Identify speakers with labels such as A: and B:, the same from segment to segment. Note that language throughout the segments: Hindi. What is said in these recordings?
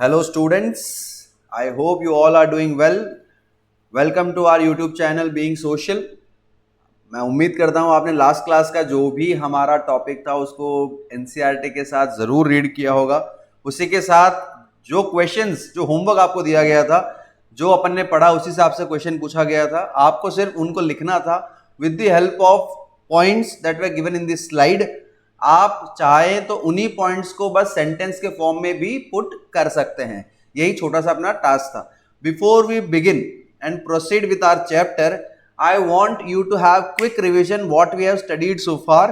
A: Hello students, I hope you all are doing well. Welcome to our YouTube channel Being Social. मैं उम्मीद करता हूँ आपने लास्ट क्लास का जो भी हमारा टॉपिक था उसको एनसीईआरटी के साथ ज़रूर रीड किया होगा। उसी के साथ जो क्वेश्चंस, जो होमवर्क आपको दिया गया था, जो अपन ने पढ़ा उसी हिसाब से क्वेश्चन पूछा गया था। आपको सिर्फ उनको लिखना था with the help of points that were given in this slide. आप चाहें तो उन्हीं पॉइंट्स को बस सेंटेंस के फॉर्म में भी पुट कर सकते हैं। यही छोटा सा अपना टास्क था। Before we begin and proceed with our chapter, I want you to have quick revision what we have studied so far.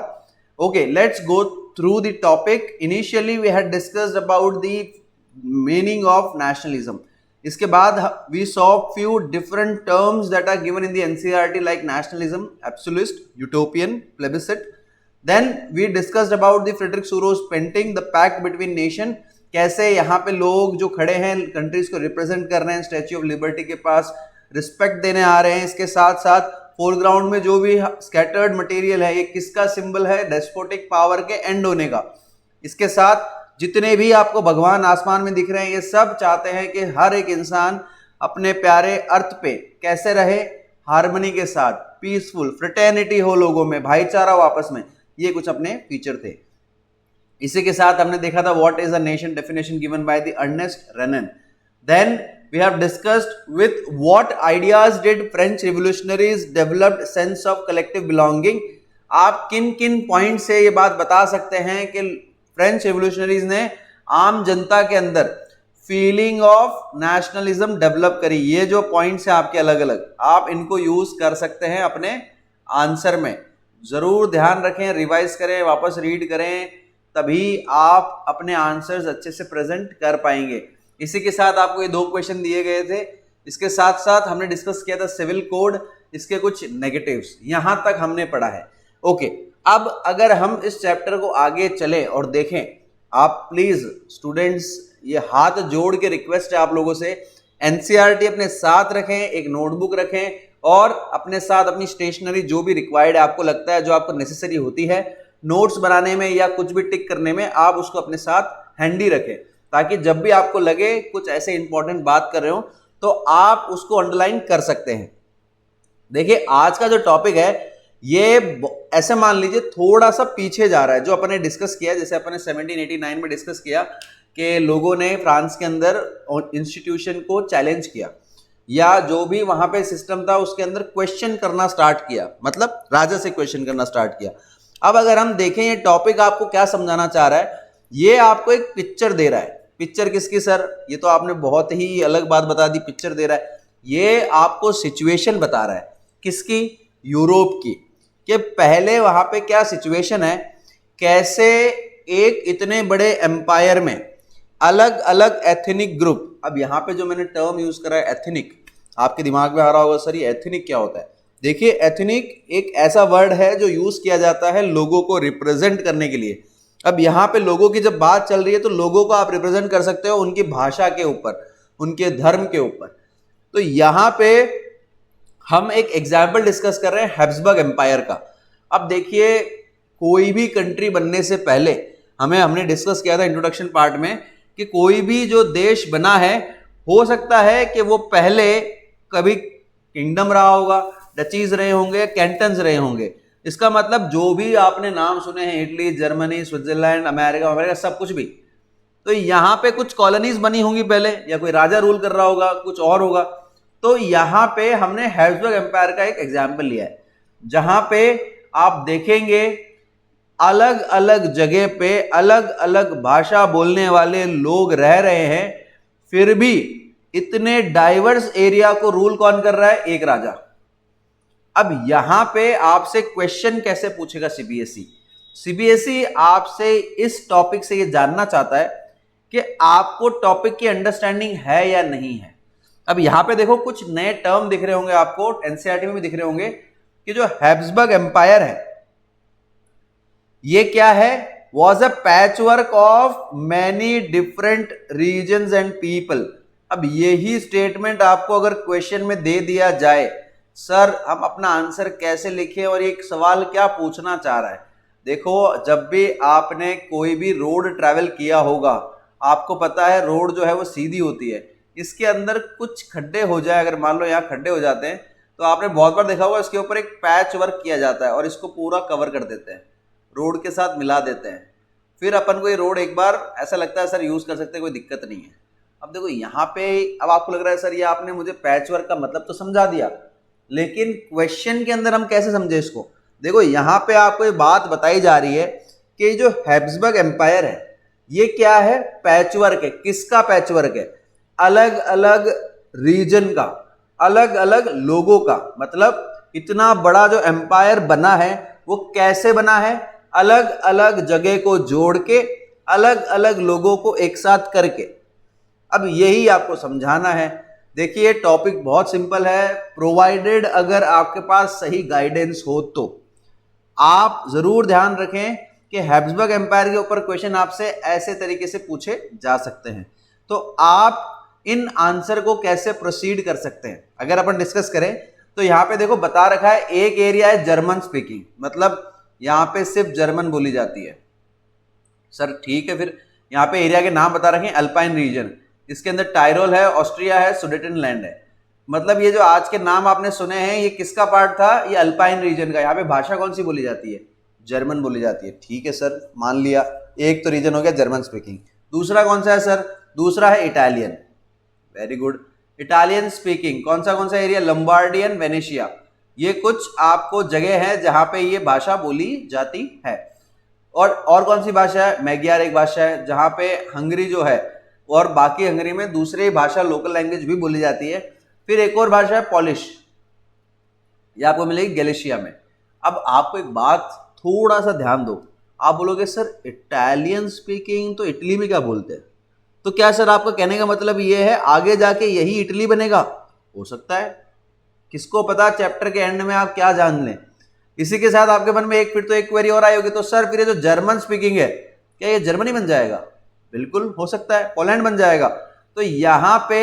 A: Okay, let's go through the topic. Initially we had discussed about the meaning of nationalism. इसके बाद we saw few different terms that are given in the NCERT like nationalism, absolutist, utopian, plebiscite. Then we discussed about the Frederick Soros painting, the pact between nation. कैसे यहाँ पे लोग जो खड़े हैं कंट्रीज को रिप्रेजेंट कर रहे हैं स्टैच्यू ऑफ लिबर्टी के पास, रिस्पेक्ट देने आ रहे हैं। इसके साथ साथ फोरग्राउंड में जो भी स्कैटर्ड मटेरियल है ये किसका सिंबल है? डेस्पोटिक पावर के एंड होने का। इसके साथ जितने भी आपको भगवान आसमान में दिख रहे हैं ये सब चाहते हैं कि हर एक इंसान अपने प्यारे अर्थ पे कैसे रहे, हार्मनी के साथ, पीसफुल, फ्रेटर्निटी हो लोगों में, भाईचारा हो आपस में। ये कुछ अपने फीचर थे। इसी के साथ हमने देखा था what is a nation, definition given by the Ernest Renan. Then we have discussed with what ideas did French revolutionaries developed sense of collective belonging. आप किन किन पॉइंट से ये बात बता सकते हैं कि फ्रेंच रेवोल्यूशनरीज ने आम जनता के अंदर फीलिंग ऑफ नेशनलिज्म डेवलप करी? ये जो पॉइंट्स हैं आपके अलग अलग, आप इनको यूज कर सकते हैं अपने आंसर में। जरूर ध्यान रखें, रिवाइज करें, वापस रीड करें, तभी आप अपने आंसर्स अच्छे से प्रेजेंट कर पाएंगे। इसी के साथ आपको ये 2 क्वेश्चन दिए गए थे। इसके साथ साथ हमने डिस्कस किया था सिविल कोड, इसके कुछ नेगेटिव्स, यहां तक हमने पढ़ा है। ओके, अब अगर हम इस चैप्टर को आगे चलें और देखें, आप प्लीज स्टूडेंट्स ये हाथ जोड़ के रिक्वेस्ट है आप लोगों से, एनसीईआरटी अपने साथ रखें, एक नोटबुक रखें और अपने साथ अपनी स्टेशनरी जो भी रिक्वायर्ड है, आपको लगता है जो आपको नेसेसरी होती है नोट्स बनाने में या कुछ भी टिक करने में, आप उसको अपने साथ हैंडी रखें, ताकि जब भी आपको लगे कुछ ऐसे इंपॉर्टेंट बात कर रहे हो तो आप उसको अंडरलाइन कर सकते हैं। देखिए आज का जो टॉपिक है ये ऐसे मान लीजिए थोड़ा सा पीछे जा रहा है। जो अपन ने डिस्कस किया, जैसे अपन ने 1789 में डिस्कस किया कि लोगों ने फ्रांस के अंदर इंस्टीट्यूशन को चैलेंज किया या जो भी वहां पे सिस्टम था उसके अंदर क्वेश्चन करना स्टार्ट किया, मतलब राजा से क्वेश्चन करना स्टार्ट किया। अब अगर हम देखें ये टॉपिक आपको क्या समझाना चाह रहा है, ये आपको एक पिक्चर दे रहा है। पिक्चर किसकी सर? ये तो आपने बहुत ही अलग बात बता दी, पिक्चर दे रहा है। ये आपको सिचुएशन बता रहा है। किसकी? यूरोप की। कि पहले वहां पे क्या सिचुएशन है, कैसे एक इतने बड़े एम्पायर में अलग अलग एथनिक ग्रुप। अब यहां पे जो मैंने टर्म यूज करा है एथनिक, आपके दिमाग में आ रहा होगा सर ये एथनिक क्या होता है। देखिए एथनिक एक ऐसा वर्ड है जो यूज किया जाता है लोगों को रिप्रेजेंट करने के लिए। अब यहाँ पे लोगों की जब बात चल रही है तो लोगों को आप रिप्रेजेंट कर सकते हो उनकी भाषा के ऊपर, उनके धर्म के ऊपर। तो यहाँ पे हम एक एग्जाम्पल डिस्कस कर रहे हैं हैब्सबर्ग एम्पायर का। अब देखिए कोई भी कंट्री बनने से पहले हमने डिस्कस किया था इंट्रोडक्शन पार्ट में कि कोई भी जो देश बना है हो सकता है कि वो पहले कभी किंगडम रहा होगा, डचीज रहे होंगे, कैंटन्स रहे होंगे। इसका मतलब जो भी आपने नाम सुने हैं, इटली, जर्मनी, स्विट्जरलैंड, अमेरिका, सब कुछ भी, तो यहाँ पे कुछ कॉलोनीज बनी होंगी पहले, या कोई राजा रूल कर रहा होगा, कुछ और होगा। तो यहाँ पे हमने हैब्सबर्ग एम्पायर का एक एग्जाम्पल लिया है, जहां पे आप देखेंगे अलग अलग जगह पे अलग अलग भाषा बोलने वाले लोग रह रहे हैं, फिर भी इतने डाइवर्स एरिया को रूल कौन कर रहा है? एक राजा। अब यहां पे आपसे क्वेश्चन कैसे पूछेगा सीबीएसई? सीबीएसई आपसे इस टॉपिक से ये जानना चाहता है कि आपको टॉपिक की अंडरस्टैंडिंग है या नहीं है। अब यहां पे देखो कुछ नए टर्म दिख रहे होंगे आपको, एनसीईआरटी में भी दिख रहे होंगे कि जो हैब्सबर्ग एम्पायर है ये क्या है? Was a patchwork of many different regions and people. अब यही स्टेटमेंट आपको अगर क्वेश्चन में दे दिया जाए, सर हम अपना आंसर कैसे लिखें और एक सवाल क्या पूछना चाह रहा है? देखो जब भी आपने कोई भी रोड ट्रैवल किया होगा, आपको पता है रोड जो है वो सीधी होती है, इसके अंदर कुछ खड्डे हो जाए, अगर मान लो यहाँ खड्डे हो जाते हैं तो आपने बहुत बार देखा होगा इसके ऊपर एक पैच वर्क किया जाता है और इसको पूरा कवर कर देते हैं, रोड के साथ मिला देते हैं। फिर अपन को ये रोड एक बार ऐसा लगता है सर यूज़ कर सकते हैं, कोई दिक्कत नहीं है। अब देखो यहाँ पे अब आपको लग रहा है सर ये आपने मुझे पैच वर्क का मतलब तो समझा दिया, लेकिन क्वेश्चन के अंदर हम कैसे समझे इसको। देखो यहाँ पे आपको ये बात बताई जा रही है कि जो हैब्सबर्ग एम्पायर है ये क्या है, पैचवर्क है। किसका पैचवर्क है? अलग अलग रीजन का, अलग अलग लोगों का। मतलब इतना बड़ा जो एम्पायर बना है वो कैसे बना है, अलग अलग जगह को जोड़ के, अलग अलग लोगों को एक साथ करके। अब यही आपको समझाना है। देखिए टॉपिक बहुत सिंपल है, प्रोवाइडेड अगर आपके पास सही गाइडेंस हो तो। आप जरूर ध्यान रखें कि हैब्सबर्ग एम्पायर के ऊपर क्वेश्चन आपसे ऐसे तरीके से पूछे जा सकते हैं। तो आप इन आंसर को कैसे प्रोसीड कर सकते हैं अगर अपन डिस्कस करें तो यहाँ पे देखो बता रखा है एक एरिया है जर्मन स्पीकिंग, मतलब यहाँ पे सिर्फ जर्मन बोली जाती है। सर ठीक है, फिर यहाँ पे एरिया के नाम बता रखे हैं, अल्पाइन रीजन, इसके अंदर टायरोल है, ऑस्ट्रिया है, सुडेटनलैंड है। मतलब ये जो आज के नाम आपने सुने हैं ये किसका पार्ट था, ये अल्पाइन रीजन का। यहाँ पे भाषा कौन सी बोली जाती है, जर्मन बोली जाती है। ठीक है सर, मान लिया, एक तो रीजन हो गया जर्मन स्पीकिंग। दूसरा कौन सा है सर, दूसरा है Italian. Very good, Italian speaking. कौन सा एरिया, लंबार्डियन, वेनेशिया। ये कुछ आपको जगह है जहां पे ये भाषा बोली जाती है। और कौन सी भाषा है, मैग्यार एक भाषा है जहां पे हंगरी जो है और बाकी हंगरी में दूसरी भाषा लोकल लैंग्वेज भी बोली जाती है। फिर एक और भाषा है पॉलिश, ये आपको मिलेगी गैलिशिया में। अब आपको एक बात थोड़ा सा ध्यान दो, आप बोलोगे सर इटालियन स्पीकिंग तो इटली में क्या बोलते हैं, तो क्या सर आपका कहने का मतलब ये है आगे जाके यही इटली बनेगा? हो सकता है, किसको पता, चैप्टर के एंड में आप क्या जान लें। इसी के साथ आपके मन में एक क्वेरी और आई होगी, तो सर फिर ये जो जर्मन स्पीकिंग है क्या ये जर्मनी बन जाएगा? बिल्कुल हो सकता है, पोलैंड बन जाएगा। तो यहाँ पे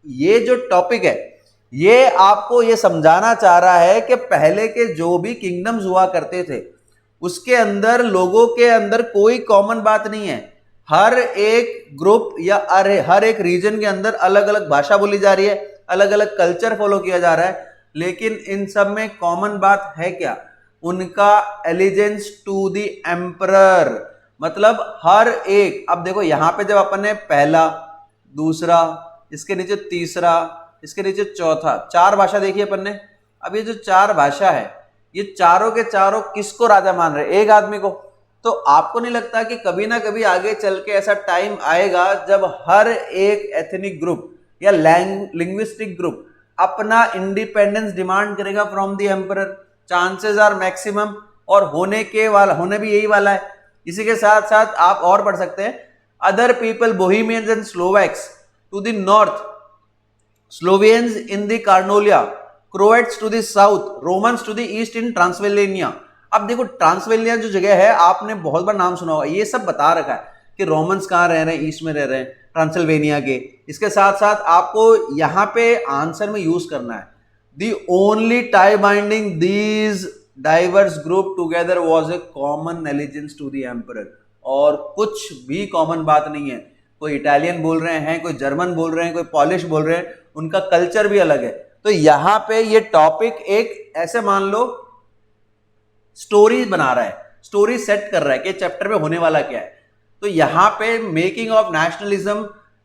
A: ये जो टॉपिक है ये आपको ये समझाना चाह रहा है कि पहले के जो भी किंगडम्स हुआ करते थे उसके अंदर लोगों के अंदर कोई कॉमन बात नहीं है। हर एक ग्रुप या हर एक रीजन के अंदर अलग अलग भाषा बोली जा रही है, अलग अलग कल्चर फॉलो किया जा रहा है, लेकिन इन सब में कॉमन बात है क्या, उनका एलिजेंस टू द एम्परर। मतलब हर एक, अब देखो यहां पे जब अपन ने पहला, दूसरा, इसके नीचे तीसरा, इसके नीचे चौथा, 4 भाषा देखी अपन ने। अब ये जो 4 भाषा है ये चारों के चारों किसको राजा मान रहे, एक आदमी को। तो आपको नहीं लगता कि कभी ना कभी आगे चल के ऐसा टाइम आएगा जब हर एक एथनिक ग्रुप या लिंग्विस्टिक ग्रुप अपना इंडिपेंडेंस डिमांड करेगा from the emperor? Chances are maximum, और होने भी यही वाला है। इसी के साथ साथ आप और पढ़ सकते हैं, other people Bohemians and Slovaks to the north, Slovenians in the Carniola, Croats to the south, Romans to the east in Transylvania. अब देखो ट्रांसवेलिया जो जगह है आपने बहुत बार नाम सुना होगा, ये सब बता रखा है कि रोमन्स कहाँ रह रहे हैं, ईस्ट में रह रहे हैं, ट्रांसल्वेनिया के। इसके साथ साथ आपको यहाँ पे आंसर में यूज करना है, the only tie binding these diverse groups together was a common allegiance to the emperor. और कुछ भी कॉमन बात नहीं है, कोई इटालियन बोल रहे हैं, कोई जर्मन बोल रहे हैं, कोई पॉलिश बोल रहे हैं, उनका कल्चर भी अलग है। तो यहाँ पे ये टॉपिक एक ऐसे मान लो स्टोरी बना रहा है, स्टोरी सेट कर रहा है कि चैप्टर में होने वाला क्या है। तो यहां पे making of nationalism,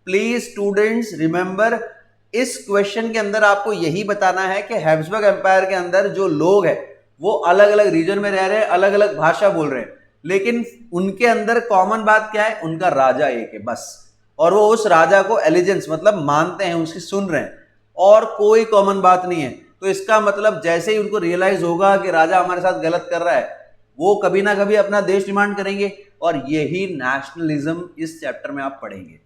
A: please students remember, इस क्वेश्चन के अंदर आपको यही बताना है कि हैब्सबर्ग एम्पायर के अंदर जो लोग हैं वो अलग अलग रीजन में रह रहे हैं, अलग अलग भाषा बोल रहे हैं, लेकिन उनके अंदर कॉमन बात क्या है, उनका राजा एक है बस, और वो उस राजा को एलिजेंस मतलब मानते हैं, उसकी सुन रहे हैं, और कोई कॉमन बात नहीं है। तो इसका मतलब जैसे ही उनको रियलाइज होगा कि राजा हमारे साथ गलत कर रहा है, वो कभी ना कभी अपना देश डिमांड करेंगे, और यही नेशनलिज्म इस चैप्टर में आप पढ़ेंगे।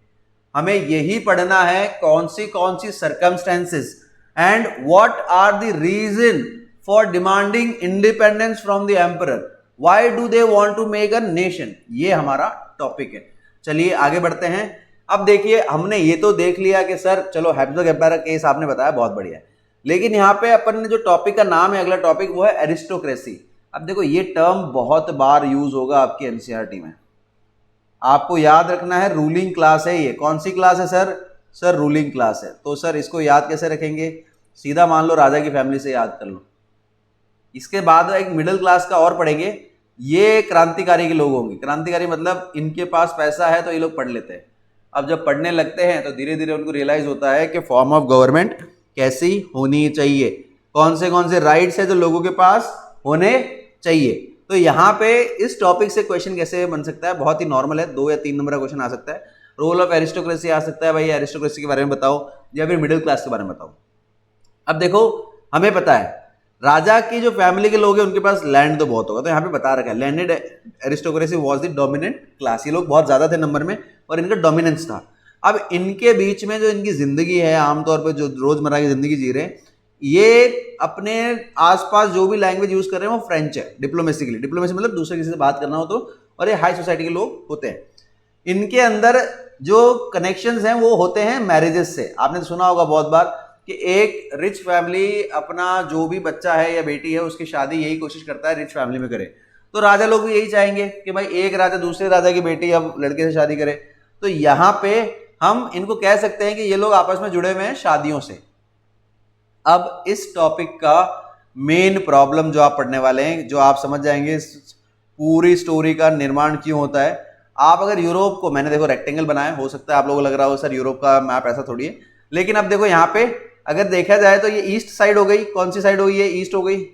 A: हमें यही पढ़ना है, कौन सी circumstances and what are the reason for demanding independence from the emperor, why do they want to make a nation, ये हमारा टॉपिक है। चलिए आगे बढ़ते हैं। अब देखिए हमने ये तो देख लिया कि सर चलो हैब्सबर्ग एम्पायर का केस आपने बताया, बहुत बढ़िया है, लेकिन यहाँ पे अपन ने जो टॉपिक का नाम है, अगला टॉपिक वो है एरिस्टोक्रेसी। अब देखो ये टर्म बहुत बार यूज होगा आपकी एनसीईआरटी में, आपको याद रखना है रूलिंग क्लास है ये। कौन सी क्लास है सर? सर रूलिंग क्लास है। तो सर इसको याद कैसे रखेंगे? सीधा मान लो राजा की फैमिली से याद कर लो। इसके बाद एक मिडिल क्लास का और पढ़ेंगे, ये क्रांतिकारी के लोग होंगे। क्रांतिकारी मतलब इनके पास पैसा है तो ये लोग पढ़ लेते हैं। अब जब पढ़ने लगते हैं तो धीरे धीरे उनको रियलाइज होता है कि फॉर्म ऑफ गवर्नमेंट कैसी होनी चाहिए, कौन से राइट्स है जो लोगों के पास होने चाहिए। तो यहाँ पे इस टॉपिक से क्वेश्चन कैसे बन सकता है? बहुत ही नॉर्मल है, 2 या 3 नंबर का क्वेश्चन आ सकता है। रोल ऑफ एरिस्टोक्रेसी आ सकता है, भाई एरिस्टोक्रेसी के बारे में बताओ, या फिर मिडिल क्लास के बारे में बताओ। अब देखो हमें पता है राजा की जो फैमिली के लोग हैं उनके पास लैंड तो बहुत होगा, तो यहाँ पे बता रखा है landed aristocracy was the dominant class. ये लोग बहुत ज्यादा थे नंबर में और इनका डोमिनेंस था। अब इनके बीच में जो इनकी जिंदगी है, आमतौर पर जो रोजमर्रा की जिंदगी जी रहे हैं, ये अपने आसपास जो भी लैंग्वेज यूज कर रहे हैं वो फ्रेंच है। डिप्लोमेसी के लिए, डिप्लोमेसी मतलब दूसरे किसी से बात करना हो तो, और ये हाई सोसाइटी के लोग होते हैं। इनके अंदर जो कनेक्शंस हैं वो होते हैं मैरिजेस से। आपने तो सुना होगा बहुत बार कि एक रिच फैमिली अपना जो भी बच्चा है या बेटी है उसकी शादी यही कोशिश करता है रिच फैमिली में करे। तो राजा लोग भी यही चाहेंगे कि भाई एक राजा दूसरे राजा की बेटी अब लड़के से शादी करे। तो यहाँ पे हम इनको कह सकते हैं कि ये लोग आपस में जुड़े हुए हैं शादियों से। अब इस टॉपिक का मेन प्रॉब्लम जो आप पढ़ने वाले हैं, जो आप समझ जाएंगे पूरी स्टोरी का निर्माण क्यों होता है। आप अगर यूरोप को, मैंने देखो रेक्टेंगल बनाया, हो सकता है आप लोगों को लग रहा हो सर यूरोप का मैप ऐसा थोड़ी है, लेकिन अब देखो यहाँ पे अगर देखा जाए तो ये ईस्ट साइड हो गई। कौन सी साइड हो गई? ये ईस्ट हो गई।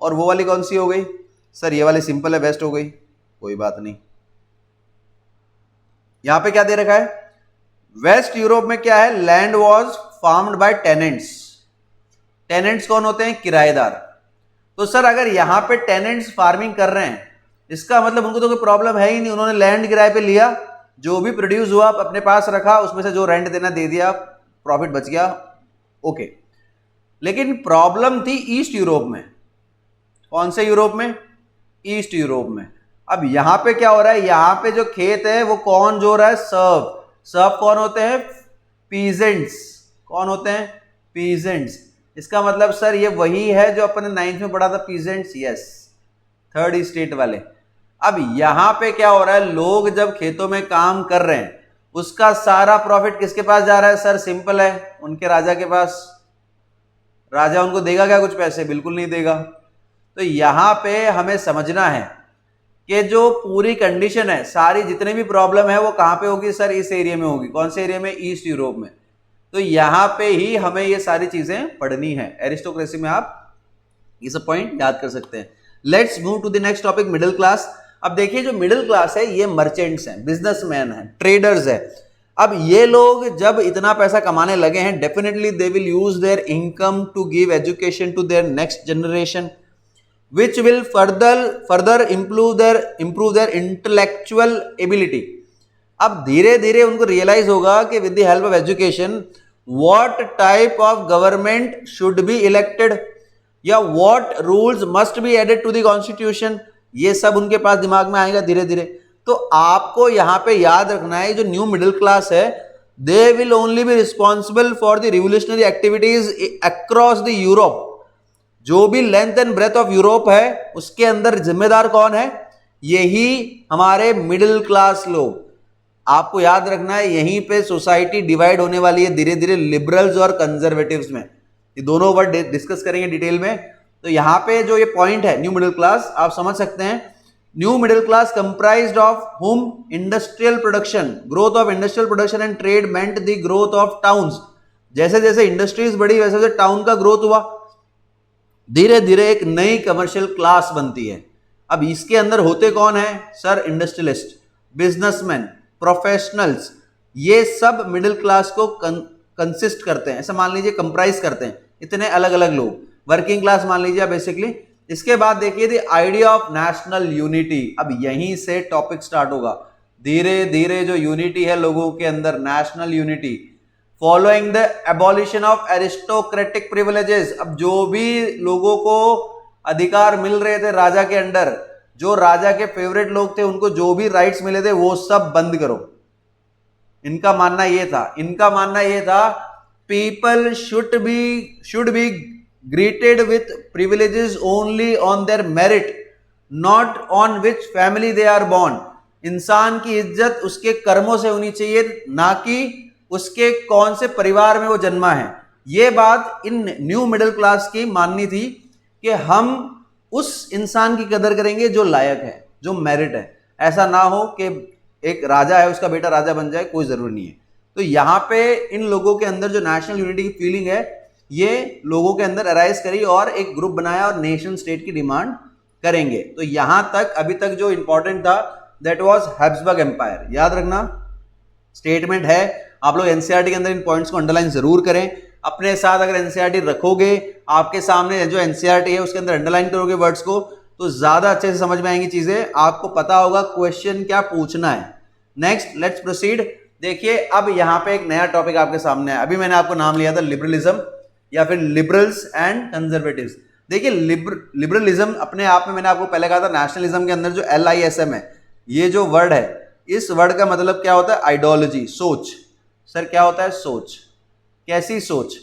A: और वो वाली कौन सी हो गई? सर ये वाली सिंपल है, वेस्ट हो गई। कोई बात नहीं। यहां पे क्या दे रखा है? वेस्ट यूरोप में क्या है? Land was farmed by tenants. Tenants कौन होते हैं? किराएदार। तो सर अगर यहां पे टेनेंट्स फार्मिंग कर रहे हैं, इसका मतलब उनको तो कोई प्रॉब्लम है ही नहीं। उन्होंने लैंड किराए पे लिया, जो भी प्रोड्यूस हुआ अपने पास रखा, उसमें से जो रेंट देना दे दिया, प्रॉफिट बच गया, ओके। लेकिन प्रॉब्लम थी ईस्ट यूरोप में। कौन से यूरोप में? ईस्ट यूरोप में। अब यहां पे क्या हो रहा है? यहां पे जो खेत है वो कौन जो रहा है? सर्व। सर्व कौन होते हैं? पीजेंट्स। कौन होते हैं? पीजेंट्स। इसका मतलब सर ये वही है जो अपने 9th में पढ़ा था, पीजेंट्स। यस, थर्ड स्टेट वाले। अब यहां पे क्या हो रहा है? लोग जब खेतों में काम कर रहे हैं उसका सारा प्रॉफिट किसके पास जा रहा है? सर सिंपल है, उनके राजा के पास। राजा उनको देगा क्या कुछ पैसे? बिल्कुल नहीं देगा। तो यहां पे हमें समझना है कि जो पूरी कंडीशन है, सारी जितने भी प्रॉब्लम है वो कहां पे होगी? सर इस एरिया में होगी। कौन से एरिया में? ईस्ट यूरोप में। तो यहां पे ही हमें ये सारी चीजें पढ़नी है। एरिस्टोक्रेसी में आप ये सब पॉइंट याद कर सकते हैं। Let's move to the next topic, middle class. अब देखिए जो मिडिल क्लास है ये मर्चेंट्स हैं, बिजनेसमैन हैं, ट्रेडर्स हैं। अब ये लोग जब इतना पैसा कमाने लगे हैं, definitely they will use their income to give education to their next generation, which will further improve their intellectual ability. अब धीरे धीरे उनको रियलाइज होगा कि with the help of education what type of government should be elected या what rules must be added to the constitution. ये सब उनके पास दिमाग में आएगा धीरे धीरे। तो आपको यहां पे याद रखना है जो न्यू मिडिल क्लास है, they will only be responsible for the revolutionary activities across the Europe. जो भी length and breadth of Europe है उसके अंदर जिम्मेदार कौन है? यही हमारे मिडिल क्लास लोग। आपको याद रखना है यहीं पे सोसाइटी डिवाइड होने वाली है धीरे धीरे लिबरल्स और कंजर्वेटिव्स में। ये दोनों वर्ड डिस्कस करेंगे डिटेल में। तो यहां पे जो ये पॉइंट है न्यू मिडिल क्लास, आप समझ सकते हैं। New middle class comprised of हुम? Industrial production, growth of industrial production and trade meant the growth of towns. जैसे जैसे इंडस्ट्रीज बढ़ी वैसे वैसे टाउन का ग्रोथ हुआ, धीरे धीरे एक नई कमर्शियल क्लास बनती है। अब इसके अंदर होते कौन है? Sir industrialist, businessman, professionals. ये सब मिडिल क्लास को कंसिस्ट करते हैं, ऐसा मान लीजिए कंप्राइज करते हैं इतने अलग अलग लोग। वर्किंग क्लास मान लीजिए बेसिकली। इसके बाद देखिए the idea of national unity. अब यहीं से टॉपिक स्टार्ट होगा। धीरे धीरे जो यूनिटी है लोगों के अंदर, national unity, following the abolition of aristocratic privileges. अब जो भी लोगों को अधिकार मिल रहे थे राजा के अंडर, जो राजा के फेवरेट लोग थे, उनको जो भी राइट्स मिले थे वो सब बंद करो। इनका मानना ये था people should be greeted with privileges only on their merit, not on which family they are born. इंसान की इज्जत उसके कर्मों से होनी चाहिए, ना कि उसके कौन से परिवार में वो जन्मा है। ये बात इन न्यू मिडिल क्लास की माननी थी कि हम उस इंसान की कदर करेंगे जो लायक है, जो मेरिट है। ऐसा ना हो कि एक राजा है उसका बेटा राजा बन जाए, कोई जरूरी नहीं है। तो यहां पे इन लोगों के अंदर जो नेशनल यूनिटी की फीलिंग है ये लोगों के अंदर अराइज करी और एक ग्रुप बनाया और नेशन स्टेट की डिमांड करेंगे। तो यहां तक अभी तक जो इंपॉर्टेंट था दैट वाज हैब्सबर्ग एम्पायर। याद रखना स्टेटमेंट है, आप लोग एनसीईआरटी के अंदर इन पॉइंट्स को अंडरलाइन जरूर करें। अपने साथ अगर एनसीईआरटी रखोगे, आपके सामने जो एनसीईआरटी है उसके अंदर अंडरलाइन करोगे वर्ड्स को, तो ज्यादा अच्छे से समझ में आएंगी चीजें, आपको पता होगा क्वेश्चन क्या पूछना है। Next let's proceed. देखिए अब यहां पे एक नया टॉपिक आपके सामने है। अभी मैंने आपको नाम लिया था लिबरलिज्म या फिर लिबरल्स एंड कंजर्वेटिव्स। देखिए लिबरलिज्म अपने आप में मैंने आपको पहले कहा था नेशनलिज्म के अंदर जो LISM है, ये जो वर्ड है, इस वर्ड का मतलब क्या होता है? आइडियोलॉजी, सोच। सर क्या होता है? सोच। कैसी सोच?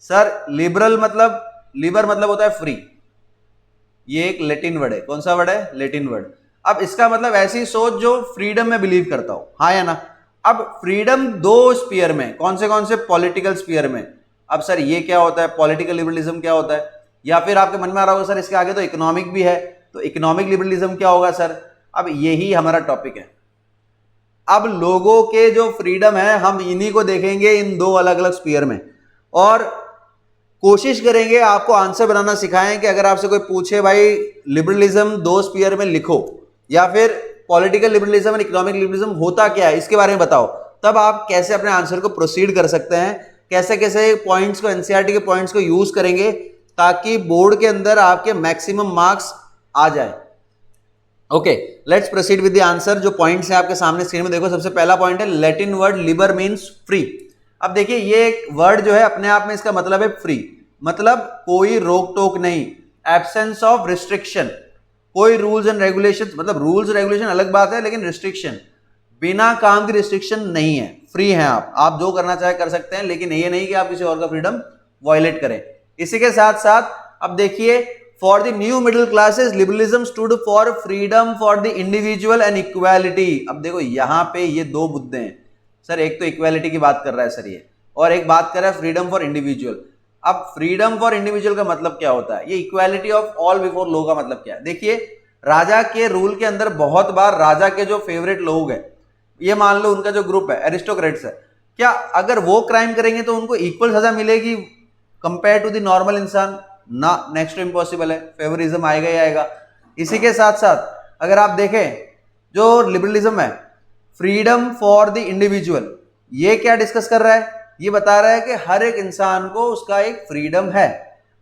A: सर लिबरल मतलब, लिबर मतलब होता है फ्री, ये एक लैटिन वर्ड है। कौन सा वर्ड है? Latin word. अब इसका मतलब ऐसी सोच जो फ्रीडम में बिलीव करता हो, हाँ या ना। अब फ्रीडम दो स्पीयर में, कौन से पॉलिटिकल स्पीयर में। अब सर ये क्या होता है? पॉलिटिकल लिबरलिज्म क्या होता है? या फिर आपके मन में आ रहा होगा सर इसके आगे तो इकोनॉमिक भी है, तो इकोनॉमिक लिबरलिज्म क्या होगा सर? अब यही हमारा टॉपिक है। अब लोगों के जो फ्रीडम है हम इन्हीं को देखेंगे इन दो अलग अलग स्पीयर में, और कोशिश करेंगे आपको आंसर बनाना सिखाएं कि अगर आपसे कोई पूछे भाई लिबरलिज्म दो स्पीयर में लिखो, या फिर पॉलिटिकल लिबरलिज्म और इकोनॉमिक लिबरलिज्म होता क्या है इसके बारे में बताओ, तब आप कैसे अपने आंसर को प्रोसीड कर सकते हैं, कैसे कैसे पॉइंट्स को, एनसीईआरटी के पॉइंट्स को यूज करेंगे ताकि बोर्ड के अंदर आपके मैक्सिमम मार्क्स आ जाए। Okay let's proceed with the answer. जो पॉइंट्स हैं आपके सामने स्क्रीन में देखो। सबसे पहला पॉइंट है Latin word Libre means free. अब देखिए ये एक वर्ड जो है अपने आप में इसका मतलब है फ्री, मतलब कोई रोक टोक नहीं, एब्सेंस ऑफ रिस्ट्रिक्शन, कोई रूल्स एंड रेगुलेशन, मतलब रूल्स रेगुलेशन अलग बात है लेकिन रिस्ट्रिक्शन, बिना काम की रिस्ट्रिक्शन नहीं है, फ्री हैं आप जो करना चाहे कर सकते हैं, लेकिन ये नहीं कि आप किसी और का फ्रीडम वायलेट करें। इसी के साथ साथ अब देखिए for the new middle classes liberalism stood for freedom for the individual and equality. अब देखो यहां पे ये दो मुद्दे हैं सर, एक तो इक्वालिटी की बात कर रहा है सर ये, और एक बात कर रहा है फ्रीडम फॉर इंडिविजुअल। अब फ्रीडम फॉर इंडिविजुअल का मतलब क्या होता है? ये equality of all before law का मतलब क्या है? देखिए राजा के रूल के अंदर बहुत बार राजा के जो फेवरेट लोग हैं, ये मान लो उनका जो ग्रुप है एरिस्टोक्रेट्स है, क्या अगर वो क्राइम करेंगे तो उनको इक्वल सजा मिलेगी कंपेयर टू द नॉर्मल इंसान? ना, नेक्स्ट टू इम्पॉसिबल है, फेवरिज्म आएगा ही आएगा। इसी के साथ साथ अगर आप देखें जो लिबरलिज्म है फ्रीडम फॉर द इंडिविजुअल, ये क्या डिस्कस कर रहा है? ये बता रहा है कि हर एक इंसान को उसका एक फ्रीडम है,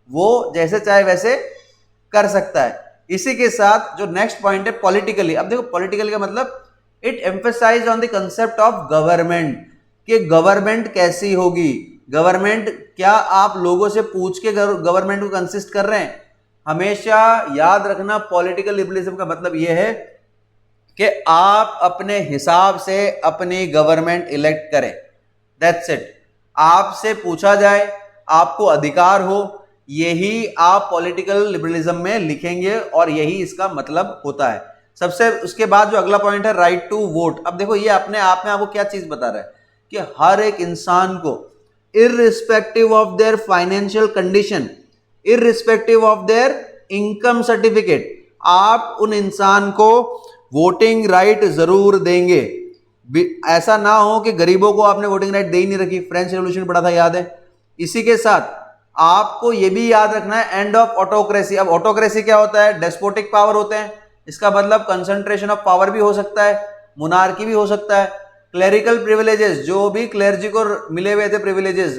A: वो जैसे चाहे वैसे कर सकता है। इसी के साथ जो नेक्स्ट पॉइंट है पॉलिटिकली। अब देखो पॉलिटिकल का मतलब it emphasise on the concept of government, कि गवर्नमेंट कैसी होगी, गवर्नमेंट क्या आप लोगों से पूछ के गवर्नमेंट को कंसिस्ट कर रहे हैं? हमेशा याद रखना पॉलिटिकल लिबरलिज्म का मतलब यह है कि आप अपने हिसाब से अपनी गवर्नमेंट इलेक्ट करें, दैट्स इट। आपसे पूछा जाए, आपको अधिकार हो, यही आप पॉलिटिकल लिबरलिज्म में लिखेंगे और यही इसका मतलब होता है। सबसे उसके बाद जो अगला पॉइंट है राइट टू वोट। अब देखो ये अपने आप में आपको क्या चीज बता रहा है कि हर एक इंसान को irrespective of their financial condition, irrespective of their income certificate, आप उन इंसान को वोटिंग राइट जरूर देंगे। ऐसा ना हो कि गरीबों को आपने वोटिंग राइट दे ही नहीं रखी। फ्रेंच रेवोल्यूशन पढ़ा था, याद है। इसी के साथ आपको यह भी याद रखना है एंड ऑफ ऑटोक्रेसी। अब ऑटोक्रेसी क्या होता है? डेस्पोटिक पावर होते हैं, इसका मतलब कंसंट्रेशन ऑफ पावर भी हो सकता है, मोनार्की भी हो सकता है। क्लेरिकल प्रिविलेजेस, जो भी क्लेर्जी को मिले हुए थे प्रिविलेजेस,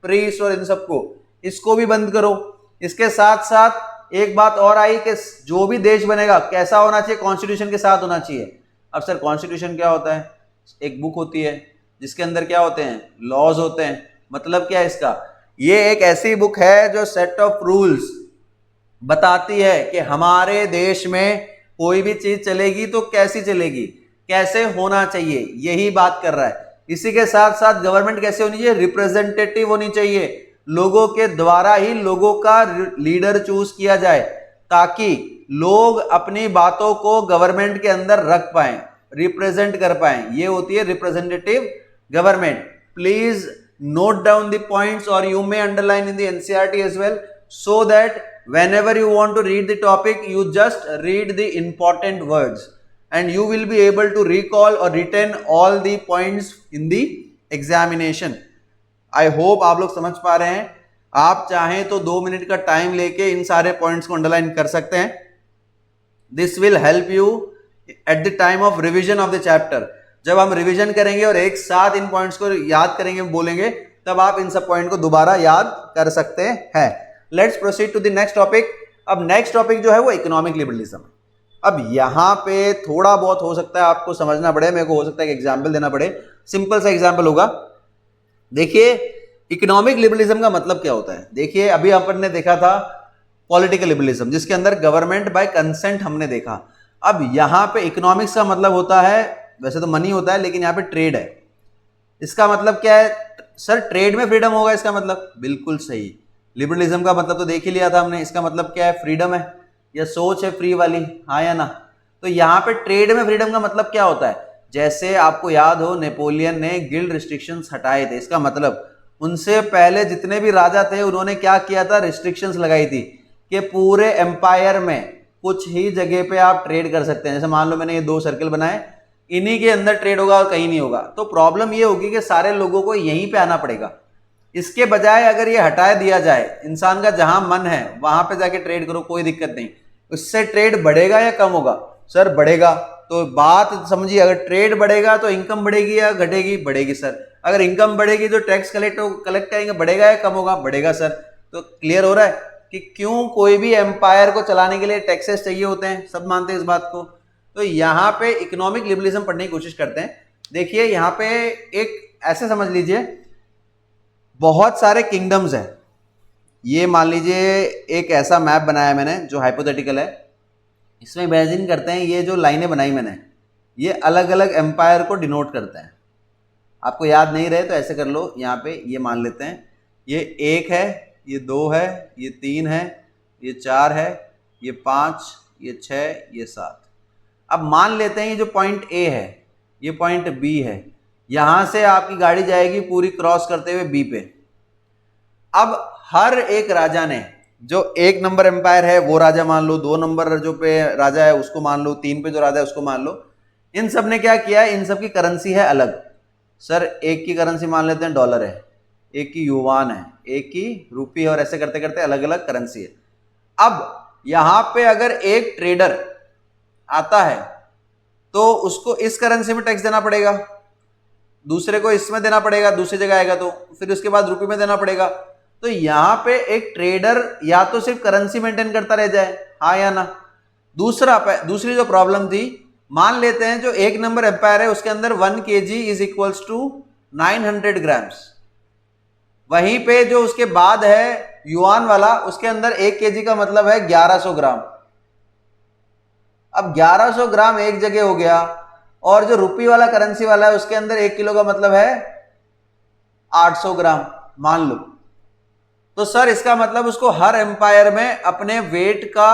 A: प्रीस्ट और इन सबको, इसको भी बंद करो। इसके साथ साथ एक बात और आई कि जो भी देश बनेगा कैसा होना चाहिए? कॉन्स्टिट्यूशन के साथ होना चाहिए। अब सर कॉन्स्टिट्यूशन क्या होता है? एक बुक होती है जिसके अंदर क्या होते हैं? लॉज होते हैं। मतलब क्या है इसका? ये एक ऐसी बुक है जो सेट ऑफ रूल्स बताती है कि हमारे देश में कोई भी चीज चलेगी तो कैसी चलेगी, कैसे होना चाहिए, यही बात कर रहा है। इसी के साथ साथ गवर्नमेंट कैसे होनी चाहिए? रिप्रेजेंटेटिव होनी चाहिए, लोगों के द्वारा ही लोगों का लीडर चूज किया जाए ताकि लोग अपनी बातों को गवर्नमेंट के अंदर रख पाए। रिप्रेजेंट कर पाए, ये होती है representative government. Please note down the points or you may underline in the NCERT as well, so that whenever you want to read the topic you just read the important words and you will be able to recall or retain all the points in the examination. I hope आप लोग समझ पा रहे हैं। आप चाहें तो 2 मिनट का टाइम लेके इन सारे पॉइंट्स को अंडरलाइन कर सकते हैं। This will help you at the time of revision of the chapter. जब हम रिवीजन करेंगे और एक साथ इन पॉइंट्स को याद करेंगे, बोलेंगे, तब आप इन सब पॉइंट को दोबारा याद कर सकते हैं। Let's proceed to the next topic. अब नेक्स्ट टॉपिक जो है वो इकोनॉमिक लिबरलिज्म। अब यहां पे थोड़ा बहुत हो सकता है आपको समझना पड़े, मेरे को हो सकता है कि एग्जाम्पल देना पड़े। सिंपल सा एग्जाम्पल होगा। देखिए इकोनॉमिक लिबरलिज्म का मतलब क्या होता है। देखिए अभी अपन ने देखा था पॉलिटिकल लिबरलिज्म, जिसके अंदर गवर्नमेंट बाय कंसेंट हमने देखा। अब यहां पे इकोनॉमिक्स का मतलब होता है, वैसे तो मनी होता है, लेकिन यहाँ पे ट्रेड है। इसका मतलब क्या है सर? ट्रेड में फ्रीडम होगा, इसका मतलब बिल्कुल सही। लिबरलिज्म का मतलब तो देख ही लिया था हमने। इसका मतलब क्या है? फ्रीडम है या सोच है फ्री वाली, हाँ या ना? तो यहाँ पे ट्रेड में फ्रीडम का मतलब क्या होता है? जैसे आपको याद हो नेपोलियन ने गिल्ड रिस्ट्रिक्शंस हटाए थे। इसका मतलब उनसे पहले जितने भी राजा थे उन्होंने क्या किया था? रिस्ट्रिक्शंस लगाई थी कि पूरे एम्पायर में कुछ ही जगह पे आप ट्रेड कर सकते हैं। जैसे मान लो मैंने ये 2 सर्कल बनाए, इन्हीं के अंदर ट्रेड होगा और कहीं नहीं होगा। तो प्रॉब्लम ये होगी कि सारे लोगों को यहीं पे आना पड़ेगा। इसके बजाय अगर ये हटा दिया जाए, इंसान का जहां मन है वहां पे जाके ट्रेड करो, कोई दिक्कत नहीं। उससे ट्रेड बढ़ेगा या कम होगा? सर बढ़ेगा। तो बात समझिए, अगर ट्रेड बढ़ेगा तो इनकम बढ़ेगी या घटेगी? बढ़ेगी सर। अगर इनकम बढ़ेगी तो टैक्स कलेक्ट करेंगे, बढ़ेगा या कम होगा? बढ़ेगा सर। तो क्लियर हो रहा है कि क्यों कोई भी एम्पायर को चलाने के लिए टैक्सेस चाहिए होते हैं। सब मानते हैं इस बात को। तो यहाँ पे इकोनॉमिक लिबरलिज्म पढ़ने की कोशिश करते हैं। देखिए यहाँ पे एक ऐसे समझ लीजिए, बहुत सारे किंगडम्स हैं। ये मान लीजिए एक ऐसा मैप बनाया मैंने जो हाइपोथेटिकल है। इसमें इमेजिन करते हैं ये जो लाइनें बनाई मैंने, ये अलग अलग एम्पायर को डिनोट करते हैं। आपको याद नहीं रहे तो ऐसे कर लो, यहाँ पे ये मान लेते हैं, ये 1 है, ये 2 है, ये 3 है, ये 4 है, ये 5, ये 6, ये 7। अब मान लेते हैं ये जो पॉइंट ए है, ये पॉइंट बी है। यहां से आपकी गाड़ी जाएगी पूरी क्रॉस करते हुए बी पे। अब हर एक राजा ने, जो 1 नंबर एम्पायर है वो राजा मान लो, 2 नंबर जो पे राजा है उसको मान लो, 3 पे जो राजा है उसको मान लो। इन सब ने क्या किया? इन सब की करेंसी है अलग। सर एक की करेंसी मान लेते हैं डॉलर है, एक की युवान है, एक की रूपी है, और ऐसे करते करते अलग अलग करेंसी है। अब यहां पे अगर एक ट्रेडर आता है तो उसको इस करेंसी में टैक्स देना पड़ेगा, दूसरे को इसमें देना पड़ेगा, दूसरी जगह आएगा तो फिर उसके बाद रुपये में देना पड़ेगा। तो यहां पे एक ट्रेडर या तो सिर्फ करेंसी मेंटेन करता रह जाए, हाँ या ना? दूसरी जो प्रॉब्लम थी, मान लेते हैं जो 1 नंबर एम्पायर है उसके अंदर 1 kg is equals to 900 grams. वहीं पे जो उसके बाद है युआन वाला, उसके अंदर 1 kg का मतलब है 1100 ग्राम। अब 1100 ग्राम एक जगह हो गया, और जो रुपी वाला करेंसी वाला है उसके अंदर 1 किलो का मतलब है 800 ग्राम मान लो। तो सर इसका मतलब उसको हर एम्पायर में अपने वेट का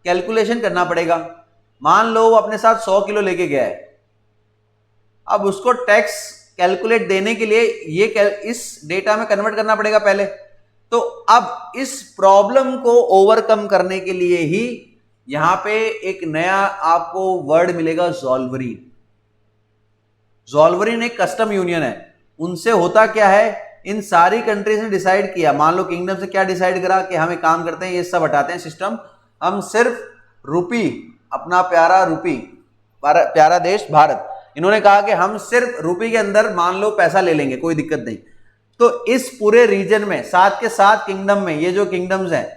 A: कैलकुलेशन करना पड़ेगा। मान लो वो अपने साथ 100 किलो लेके गया है, अब उसको टैक्स कैलकुलेट देने के लिए ये इस डेटा में कन्वर्ट करना पड़ेगा पहले। तो अब इस प्रॉब्लम को ओवरकम करने के लिए ही यहां पे एक नया आपको वर्ड मिलेगा, ज़ोल्वरीन। ज़ोल्वरीन एक कस्टम यूनियन है। उनसे होता क्या है, इन सारी कंट्रीज ने डिसाइड किया, मान लो किंगडम से क्या डिसाइड करा कि हम एक काम करते हैं, ये सब हटाते हैं सिस्टम, हम सिर्फ रुपी, अपना प्यारा रुपी, प्यारा देश भारत, इन्होंने कहा कि हम सिर्फ रुपी के अंदर मान लो पैसा ले लेंगे, कोई दिक्कत नहीं। तो इस पूरे रीजन में 7 के 7 किंगडम में, ये जो किंगडम्स हैं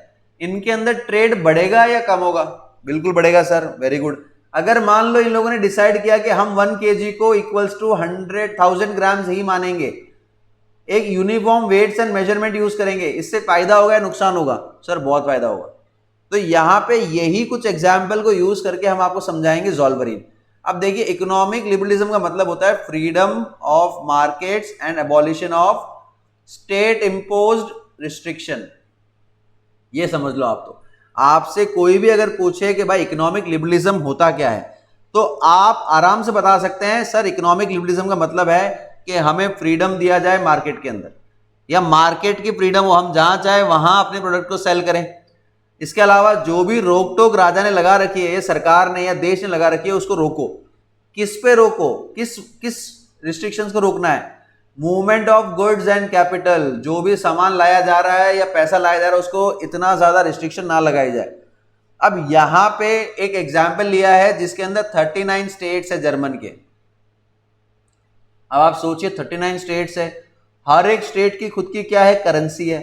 A: इनके अंदर ट्रेड बढ़ेगा या कम होगा? बिल्कुल बढ़ेगा सर, वेरी गुड। अगर मान लो इन लोगों ने डिसाइड किया कि हम 1 kg को इक्वल्स टू 100,000 ग्राम्स ही मानेंगे, एक uniform weights and measurement use करेंगे, इससे फायदा होगा या नुकसान होगा? सर बहुत फायदा होगा। तो यहां पे यही कुछ एग्जाम्पल को यूज करके हम आपको समझाएंगे ज़ोल्वरीन। अब देखिए इकोनॉमिक लिबरलिज्म का मतलब होता है freedom of markets and abolition of state imposed restriction. ये समझ लो आप। तो आपसे कोई भी अगर पूछे कि भाई इकोनॉमिक लिबरलिज्म होता क्या है, तो आप आराम से बता सकते हैं सर इकोनॉमिक लिबरलिज्म का मतलब है कि हमें फ्रीडम दिया जाए मार्केट के अंदर, या मार्केट की फ्रीडम हो, हम जहां चाहे वहां अपने प्रोडक्ट को सेल करें। इसके अलावा जो भी रोक टोक राजा ने लगा रखी है, सरकार ने या देश ने लगा रखी है, उसको रोको। किस पे रोको, किस किस रिस्ट्रिक्शंस को रोकना है? Movement of goods and capital, जो भी सामान लाया जा रहा है या पैसा लाया जा रहा है उसको इतना ज्यादा रिस्ट्रिक्शन ना लगाई जाए। अब यहां पे एक एग्जाम्पल लिया है जिसके अंदर 39 स्टेट्स है जर्मन के। अब आप सोचिए 39 स्टेट्स है, हर एक स्टेट की खुद की क्या है, करेंसी है,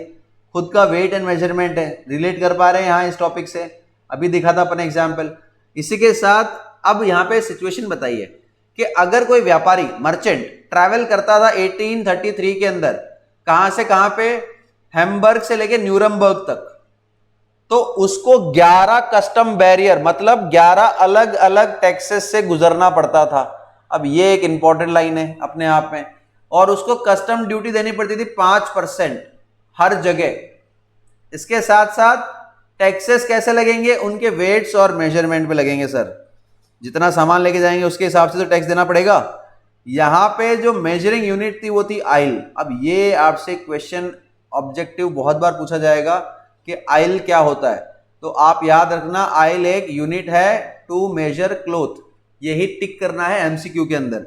A: खुद का वेट एंड मेजरमेंट है। रिलेट कर पा रहे हैं यहां इस टॉपिक से? अभी दिखा था अपन एग्जाम्पल। इसी के साथ अब यहां पे सिचुएशन बताइए कि अगर कोई व्यापारी मर्चेंट ट्रैवल करता था 1833 के अंदर, कहां से कहां पे, हैम्बर्ग से लेके न्यूरमबर्ग तक, तो उसको 11 कस्टम बैरियर मतलब 11 अलग अलग टैक्सेस से गुजरना पड़ता था। अब ये एक इंपॉर्टेंट लाइन है अपने आप में। और उसको कस्टम ड्यूटी देनी पड़ती थी 5% हर जगह। इसके साथ साथ टैक्सेस कैसे लगेंगे, उनके वेट्स और मेजरमेंट पे लगेंगे। सर जितना सामान लेके जाएंगे उसके हिसाब से तो टैक्स देना पड़ेगा। यहां पे जो मेजरिंग यूनिट थी वो थी आइल। अब ये आपसे क्वेश्चन ऑब्जेक्टिव बहुत बार पूछा जाएगा कि आइल क्या होता है, तो आप याद रखना आइल एक यूनिट है टू मेजर क्लोथ। यही टिक करना है एमसीक्यू के अंदर।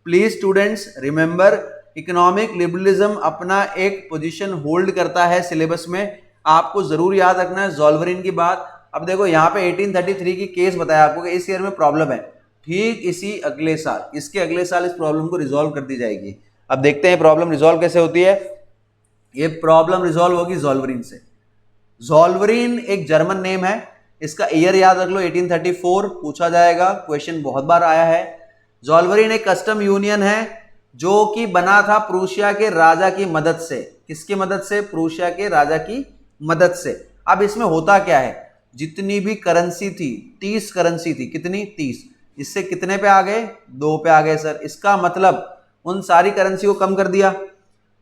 A: Please students remember, economic liberalism अपना एक पोजीशन होल्ड करता है सिलेबस में, आपको जरूर याद रखना है ज़ोल्वरिन की बात। अब देखो यहाँ पे 1833 की केस बताया आपको कि इस ईयर में प्रॉब्लम है, ठीक इसी अगले साल, इसके अगले साल इस प्रॉब्लम को रिजॉल्व कर दी जाएगी। अब देखते हैं प्रॉब्लम रिजॉल्व कैसे होती है। ये प्रॉब्लम रिजॉल्व होगी ज़ोल्वरिन से। ज़ोल्वरिन एक जर्मन नेम है, इसका ईयर याद रख लो 1834, पूछा जाएगा, क्वेश्चन बहुत बार आया है। ज़ोल्वरिन एक कस्टम यूनियन है जो कि बना था प्रूशिया के राजा की मदद से। किसकी मदद से? प्रूशिया के राजा की मदद से। अब इसमें होता क्या है, जितनी भी करेंसी थी, 30 करेंसी थी, कितनी? 30। इससे कितने पे आ गए? 2 पे आ गए सर। इसका मतलब उन सारी करेंसी को कम कर दिया।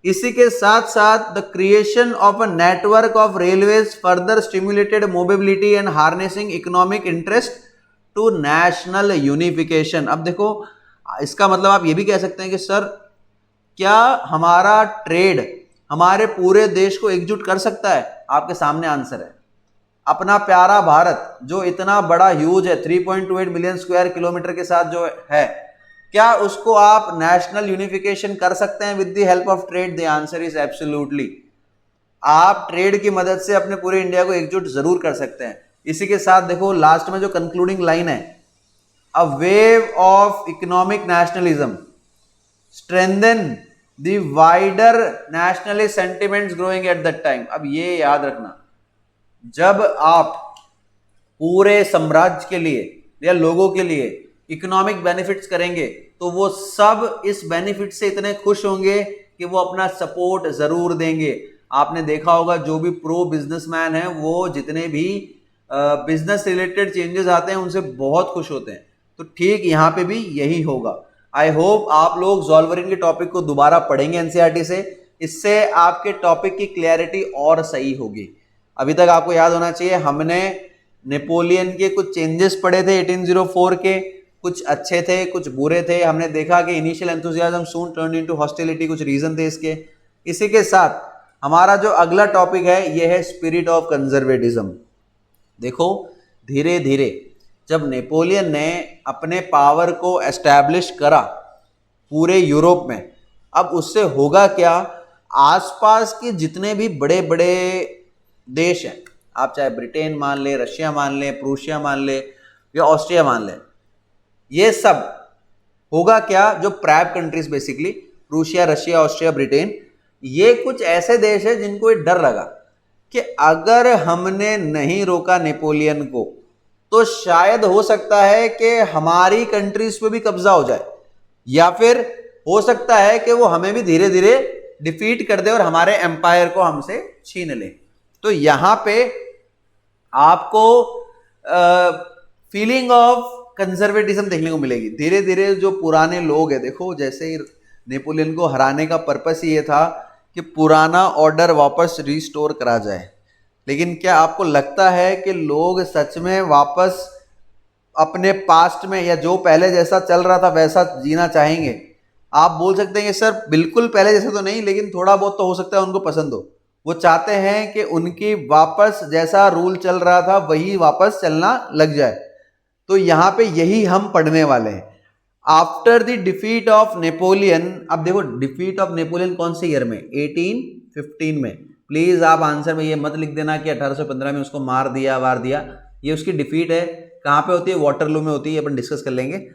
A: इसी के साथ साथ the creation of a network of railways further stimulated mobility and harnessing economic interest to national unification. अब देखो इसका मतलब आप ये भी कह सकते हैं कि सर क्या हमारा ट्रेड हमारे पूरे देश को एकजुट कर सकता है? आपके सामने आंसर है। अपना प्यारा भारत जो इतना बड़ा ह्यूज है, 3.28 मिलियन स्क्वायर किलोमीटर के साथ जो है, क्या उसको आप नेशनल यूनिफिकेशन कर सकते हैं with the help of trade? The answer is absolutely. आप ट्रेड की मदद से अपने पूरे इंडिया को एकजुट जरूर कर सकते हैं। इसी के साथ देखो लास्ट में जो कंक्लूडिंग लाइन है, a wave of economic nationalism strengthen the wider nationalist sentiments growing at that time. अब ये याद रखना, जब आप पूरे साम्राज्य के लिए या लोगों के लिए इकोनॉमिक बेनिफिट्स करेंगे तो वो सब इस बेनिफिट से इतने खुश होंगे कि वो अपना सपोर्ट जरूर देंगे। आपने देखा होगा जो भी प्रो बिजनेसमैन है वो जितने भी बिजनेस रिलेटेड चेंजेस आते हैं उनसे बहुत खुश होते हैं। तो ठीक यहाँ पे भी यही होगा। आई होप आप लोग ज़ोल्वरिन के टॉपिक को दोबारा पढ़ेंगे एनसीईआरटी से, इससे आपके टॉपिक की क्लैरिटी और सही होगी। अभी तक आपको याद होना चाहिए हमने नेपोलियन के कुछ चेंजेस पढ़े थे 1804 के, कुछ अच्छे थे कुछ बुरे थे। हमने देखा कि इनिशियल एंथुसियाज्म सून टर्न इनटू हॉस्टिलिटी, कुछ रीजन थे इसके। इसी के साथ हमारा जो अगला टॉपिक है ये है स्पिरिट ऑफ कंजर्वेटिज्म। देखो धीरे धीरे जब नेपोलियन ने अपने पावर को एस्टैब्लिश करा पूरे यूरोप में, अब उससे होगा क्या, आसपास के जितने भी बड़े बड़े देश हैं, आप चाहे ब्रिटेन मान ले, रशिया मान ले, प्रूशिया मान ले या ऑस्ट्रिया मान ले, ये सब होगा क्या, जो प्रैब countries basically Prussia, Russia, Austria, Britain, ये कुछ ऐसे देश है जिनको ये डर लगा कि अगर हमने नहीं रोका नेपोलियन को तो शायद हो सकता है कि हमारी कंट्रीज पे भी कब्जा हो जाए, या फिर हो सकता है कि वो हमें भी धीरे धीरे डिफीट कर दे और हमारे एम्पायर को हमसे छीन ले। तो यहां पे आपको फीलिंग ऑफ कंजर्वेटिज्म देखने को मिलेगी। धीरे धीरे जो पुराने लोग हैं, देखो जैसे ही नेपोलियन को हराने का पर्पस ये था कि पुराना ऑर्डर वापस रिस्टोर करा जाए, लेकिन क्या आपको लगता है कि लोग सच में वापस अपने पास्ट में या जो पहले जैसा चल रहा था वैसा जीना चाहेंगे। आप बोल सकते हैं कि सर बिल्कुल पहले जैसा तो नहीं, लेकिन थोड़ा बहुत तो हो सकता है उनको पसंद हो। वो चाहते हैं कि उनकी वापस जैसा रूल चल रहा था वही वापस चलना लग जाए। तो यहाँ पे यही हम पढ़ने वाले हैं। After the defeat of Napoleon, अब देखो डिफीट ऑफ नेपोलियन कौन से ईयर में, 1815 में। प्लीज आप आंसर में ये मत लिख देना कि 1815 में उसको मार दिया वार दिया, ये उसकी डिफीट है। कहाँ पे होती है, वाटरलू में होती है, अपन डिस्कस कर लेंगे।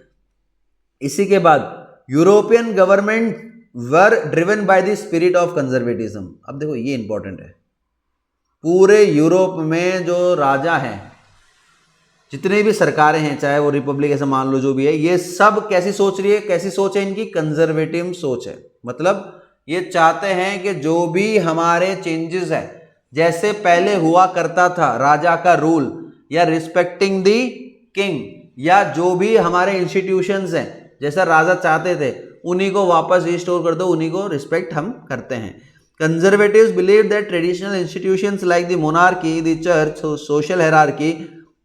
A: इसी के बाद European government were driven by the spirit of conservatism. अब देखो ये इंपॉर्टेंट है, पूरे यूरोप में जो राजा हैं, जितने भी सरकारें हैं, चाहे वो रिपब्लिक ऐसा मान लो जो भी है, ये सब कैसी सोच रही है, कैसी सोच है इनकी, कंजर्वेटिव सोच है। मतलब ये चाहते हैं कि जो भी हमारे चेंजेस है, जैसे पहले हुआ करता था राजा का रूल या रिस्पेक्टिंग दी किंग, या जो भी हमारे इंस्टीट्यूशंस हैं जैसा राजा चाहते थे उन्हीं को वापस रिस्टोर कर दो, उन्हीं को रिस्पेक्ट हम करते हैं। Conservatives believe that traditional institutions like the monarchy, the church, social hierarchy,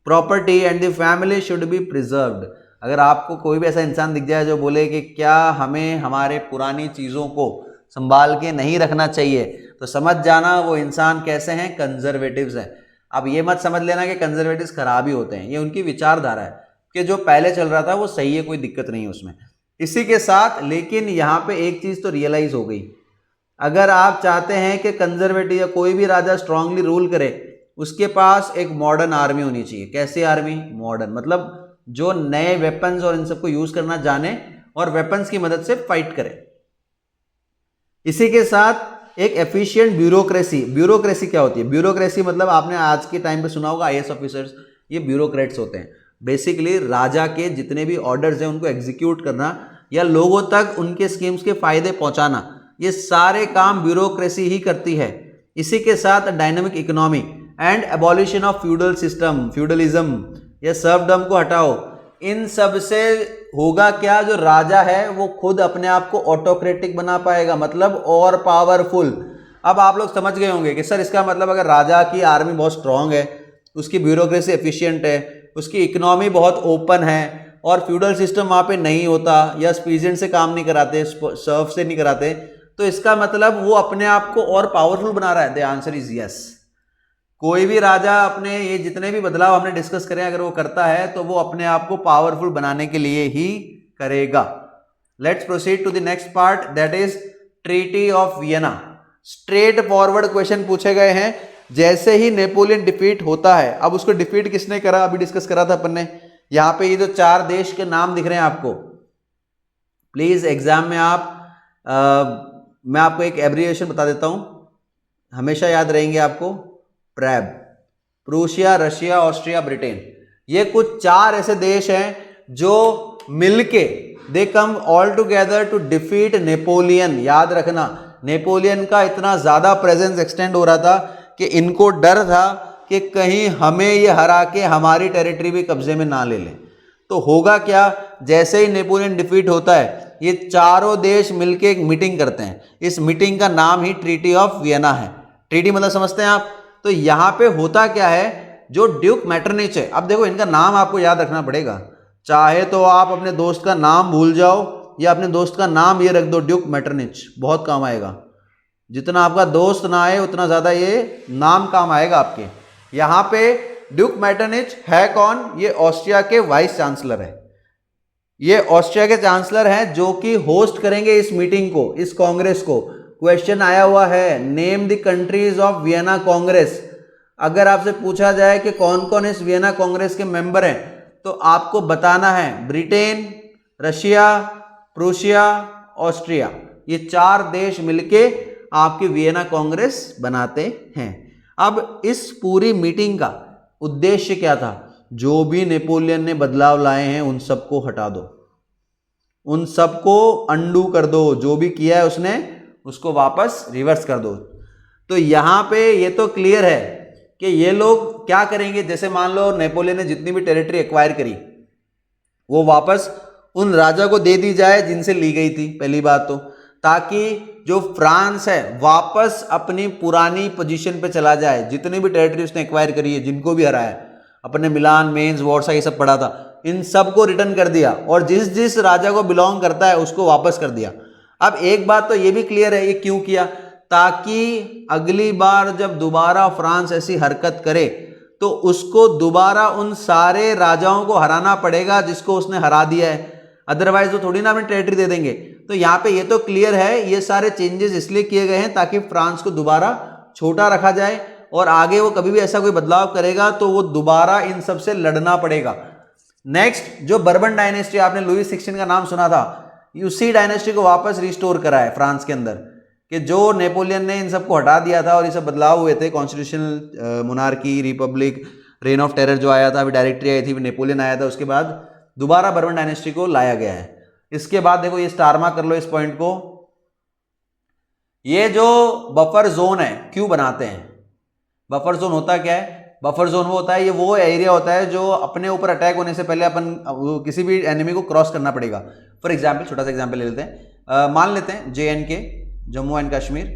A: property and the family should be preserved. अगर आपको कोई भी ऐसा इंसान दिख जाए जो बोले कि क्या हमें हमारे पुरानी चीज़ों को संभाल के नहीं रखना चाहिए, तो समझ जाना वो इंसान कैसे हैं, कंजर्वेटिव्स हैं। अब ये मत समझ लेना कि कंजर्वेटिव्स खराब ही होते हैं, ये उनकी विचारधारा है कि जो पहले चल रहा था वो सही है, कोई दिक्कत नहीं है उसमें। इसी के साथ लेकिन यहाँ पे एक चीज़ तो रियलाइज हो गई, अगर आप चाहते हैं कि कंजर्वेटिव या कोई भी राजा स्ट्रांगली रूल करे, उसके पास एक मॉडर्न आर्मी होनी चाहिए। कैसी आर्मी, मॉडर्न, मतलब जो नए वेपन्स और इन सबको यूज करना जाने और वेपन्स की मदद से फाइट करे। इसी के साथ एक एफिशिएंट ब्यूरोक्रेसी। ब्यूरोक्रेसी क्या होती है, ब्यूरोक्रेसी मतलब आपने आज के टाइम पे सुना होगा आईएएस ऑफिसर्स, ये ब्यूरोक्रेट्स होते हैं। बेसिकली राजा के जितने भी ऑर्डर्स हैं उनको एग्जीक्यूट करना या लोगों तक उनके स्कीम्स के फायदे पहुंचाना, ये सारे काम ब्यूरोक्रेसी ही करती है। इसी के साथ dynamic economy and abolition of feudal system, feudalism या सर्वडम को हटाओ। इन सब से होगा क्या, जो राजा है वो खुद अपने आप को ऑटोक्रेटिक बना पाएगा, मतलब और पावरफुल। अब आप लोग समझ गए होंगे कि सर इसका मतलब अगर राजा की आर्मी बहुत स्ट्रांग है, उसकी ब्यूरोक्रेसी एफिशिएंट है, उसकी इकोनॉमी बहुत ओपन है और फ्यूडल सिस्टम वहाँ पे नहीं होता या पीजेंट से काम नहीं कराते, सर्व से नहीं कराते, तो इसका मतलब वो अपने आप को और पावरफुल बना रहा है। The answer is yes. कोई भी राजा अपने ये जितने भी बदलाव हमने डिस्कस करें अगर वो करता है तो वो अपने आप को पावरफुल बनाने के लिए ही करेगा। Let's proceed to the next part, that is treaty of Vienna. Straight forward question पूछे गए हैं। जैसे ही नेपोलियन डिफीट होता है, अब उसको डिफीट किसने करा, अभी डिस्कस करा था अपन ने। यहाँ पे ये जो 4 देश के नाम दिख रहे हैं आपको, प्लीज एग्जाम में मैं आपको एक एब्रिविएशन बता देता हूं, हमेशा याद रहेंगे आपको। प्रैब, प्रूशिया, रशिया, ऑस्ट्रिया, ब्रिटेन। ये कुछ 4 ऐसे देश हैं जो मिलके they come all together to defeat Napoleon. याद रखना, नेपोलियन का इतना ज्यादा प्रेजेंस एक्सटेंड हो रहा था कि इनको डर था कि कहीं हमें ये हरा के हमारी टेरिटरी भी कब्जे में ना ले लें। तो होगा क्या, जैसे ही नेपोलियन डिफीट होता है ये चारों देश मिलके एक मीटिंग करते हैं। इस मीटिंग का नाम ही ट्रीटी ऑफ वियना है। ट्रीटी मतलब समझते हैं आप। तो यहाँ पे होता क्या है, जो ड्यूक मैटरनिच है, अब देखो इनका नाम आपको याद रखना पड़ेगा। चाहे तो आप अपने दोस्त का नाम भूल जाओ या अपने दोस्त का नाम ये रख दो, ड्यूक मैटरनिच, बहुत काम आएगा। जितना आपका दोस्त ना आए उतना ज़्यादा ये नाम काम आएगा आपके। यहाँ पे ड्यूक मैटरनिच है कौन, ये ऑस्ट्रिया के वाइस चांसलर है। ये ऑस्ट्रिया के चांसलर हैं जो कि होस्ट करेंगे इस मीटिंग को, इस कांग्रेस को। क्वेश्चन आया हुआ है, name the countries of Vienna Congress. अगर आपसे पूछा जाए कि कौन कौन इस वियना कांग्रेस के मेंबर हैं, तो आपको बताना है ब्रिटेन, रशिया, प्रूशिया, ऑस्ट्रिया। ये 4 देश मिलके आपकी वियना कांग्रेस बनाते हैं। अब इस पूरी मीटिंग का उद्देश्य क्या था, जो भी नेपोलियन ने बदलाव लाए हैं उन सबको हटा दो, उन सबको अंडू कर दो, जो भी किया है उसने उसको वापस रिवर्स कर दो। तो यहाँ पे ये तो क्लियर है कि ये लोग क्या करेंगे, जैसे मान लो नेपोलियन ने जितनी भी टेरिटरी एक्वायर करी वो वापस उन राजा को दे दी जाए जिनसे ली गई थी, पहली बात तो, ताकि जो फ्रांस है वापस अपनी पुरानी पोजीशन पे चला जाए। जितनी भी टेरिटरी उसने एक्वायर करी है, जिनको भी हराया, अपने मिलान, मेंस, वॉर्सा ये सब पढ़ा था, इन सब को रिटर्न कर दिया और जिस जिस राजा को बिलोंग करता है उसको वापस कर दिया। अब एक बात तो ये भी क्लियर है, ये क्यों किया, ताकि अगली बार जब दोबारा फ्रांस ऐसी हरकत करे तो उसको दोबारा उन सारे राजाओं को हराना पड़ेगा जिसको उसने हरा दिया है, अदरवाइज वो थोड़ी ना अपनी टेरिटरी दे देंगे। तो यहाँ पे ये तो क्लियर है, ये सारे चेंजेस इसलिए किए गए हैं ताकि फ्रांस को दोबारा छोटा रखा जाए और आगे वो कभी भी ऐसा कोई बदलाव करेगा तो वो दोबारा इन सब से लड़ना पड़ेगा। नेक्स्ट, जो बर्बन डायनेस्टी, आपने लुई 16 का नाम सुना था, उसी डायनेस्टी को वापस रिस्टोर करा है फ्रांस के अंदर, कि जो नेपोलियन ने इन सबको हटा दिया था और ये सब बदलाव हुए थे, constitutional monarchy, Republic, rain of terror जो आया था, अभी डायरेक्टरी आई थी, नेपोलियन आया था, उसके बाद दोबारा बर्बन डायनेस्टी को लाया गया है। इसके बाद देखो ये स्टार मार्क कर लो इस पॉइंट को, ये जो बफर जोन है क्यों बनाते हैं, बफर जोन होता क्या है, बफर जोन वो होता है, ये वो एरिया होता है जो अपने ऊपर अटैक होने से पहले अपन किसी भी एनिमी को क्रॉस करना पड़ेगा। फॉर एग्जाम्पल, छोटा सा एग्जाम्पल ले लेते हैं, मान लेते हैं JNK, जम्मू एंड कश्मीर।